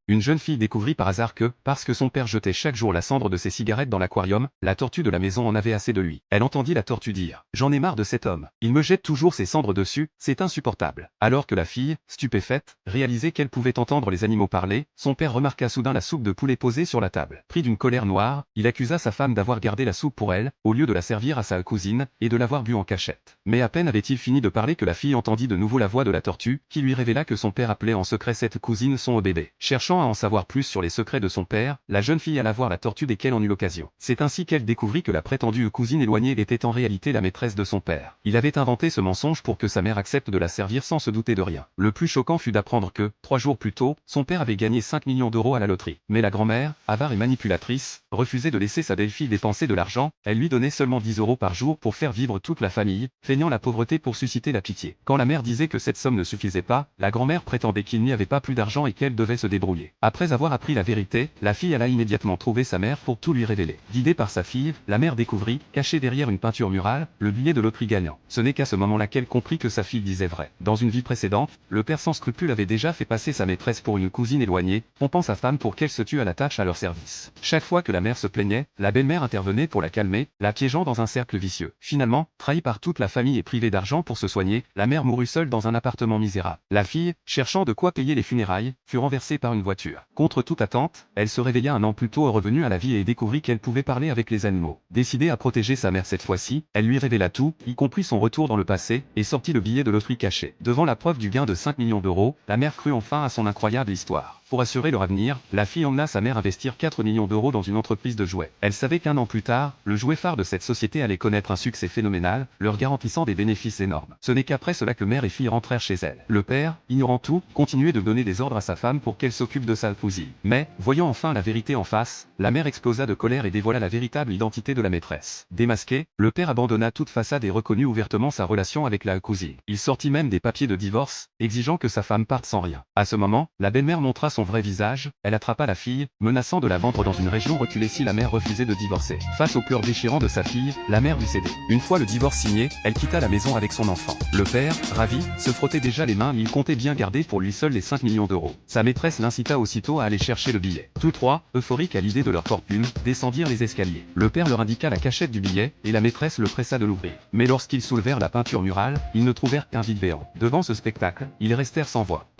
Une jeune fille découvrit par hasard que, parce que son père jetait chaque jour la cendre de ses cigarettes dans l'aquarium, la tortue de la maison en avait assez de lui. Elle entendit la tortue dire: «J'en ai marre de cet homme. Il me jette toujours ses cendres dessus, c'est insupportable.» Alors que la fille, stupéfaite, réalisait qu'elle pouvait entendre les animaux parler, son père remarqua soudain la soupe de poulet posée sur la table. Pris d'une colère noire, il accusa sa femme d'avoir gardé la soupe pour elle, au lieu de la servir à sa cousine, et de l'avoir bu en cachette. Mais à peine avait-il fini de parler que la fille entendit de nouveau la voix de la tortue, qui lui révéla que son père appelait en secret cette cousine son bébé. Cherchant à en savoir plus sur les secrets de son père, la jeune fille alla voir la tortue dès qu'elle en eut l'occasion. C'est ainsi qu'elle découvrit que la prétendue cousine éloignée était en réalité la maîtresse de son père. Il avait inventé ce mensonge pour que sa mère accepte de la servir sans se douter de rien. Le plus choquant fut d'apprendre que, 3 jours plus tôt, son père avait gagné 5 millions d'euros à la loterie. Mais la grand-mère, avare et manipulatrice, refusait de laisser sa belle-fille dépenser de l'argent, elle lui donnait seulement 10 euros par jour pour faire vivre toute la famille, feignant la pauvreté pour susciter la pitié. Quand la mère disait que cette somme ne suffisait pas, la grand-mère prétendait qu'il n'y avait pas plus d'argent et qu'elle devait se débrouiller. Après avoir appris la vérité, la fille alla immédiatement trouver sa mère pour tout lui révéler. Guidée par sa fille, la mère découvrit, caché derrière une peinture murale, le billet de loterie gagnant. Ce n'est qu'à ce moment-là qu'elle comprit que sa fille disait vrai. Dans une vie précédente, le père sans scrupule avait déjà fait passer sa maîtresse pour une cousine éloignée, pompant sa femme pour qu'elle se tue à la tâche à leur service. Chaque fois que la mère se plaignait, la belle-mère intervenait pour la calmer, la piégeant dans un cercle vicieux. Finalement, trahie par toute la famille et privée d'argent pour se soigner, la mère mourut seule dans un appartement misérable. La fille, cherchant de quoi payer les funérailles, fut renversée par une voiture. Contre toute attente, elle se réveilla un an plus tôt revenue à la vie et découvrit qu'elle pouvait parler avec les animaux. Décidée à protéger sa mère cette fois-ci, elle lui révéla tout, y compris son retour dans le passé, et sortit le billet de loterie caché. Devant la preuve du gain de 5 millions d'euros, la mère crut enfin à son incroyable histoire. Pour assurer leur avenir, la fille emmena sa mère investir 4 millions d'euros dans une entreprise de jouets. Elle savait qu'un an plus tard, le jouet phare de cette société allait connaître un succès phénoménal, leur garantissant des bénéfices énormes. Ce n'est qu'après cela que mère et fille rentrèrent chez elle. Le père, ignorant tout, continuait de donner des ordres à sa femme pour qu'elle s'occupe de sa cousine. Mais, voyant enfin la vérité en face, la mère explosa de colère et dévoila la véritable identité de la maîtresse. Démasqué, le père abandonna toute façade et reconnut ouvertement sa relation avec la cousine. Il sortit même des papiers de divorce, exigeant que sa femme parte sans rien. À ce moment, la belle-mère montra son vrai visage, elle attrapa la fille, menaçant de la vendre dans une région reculée si la mère refusait de divorcer. Face aux pleurs déchirants de sa fille, la mère dut céder. Une fois le divorce signé, elle quitta la maison avec son enfant. Le père, ravi, se frottait déjà les mains, il comptait bien garder pour lui seul les 5 millions d'euros. Sa maîtresse l'incita aussitôt à aller chercher le billet. Tous trois, euphoriques à l'idée de leur fortune, descendirent les escaliers. Le père leur indiqua la cachette du billet, et la maîtresse le pressa de l'ouvrir. Mais lorsqu'ils soulevèrent la peinture murale, ils ne trouvèrent qu'un vide béant. Devant ce spectacle, ils restèrent sans voix.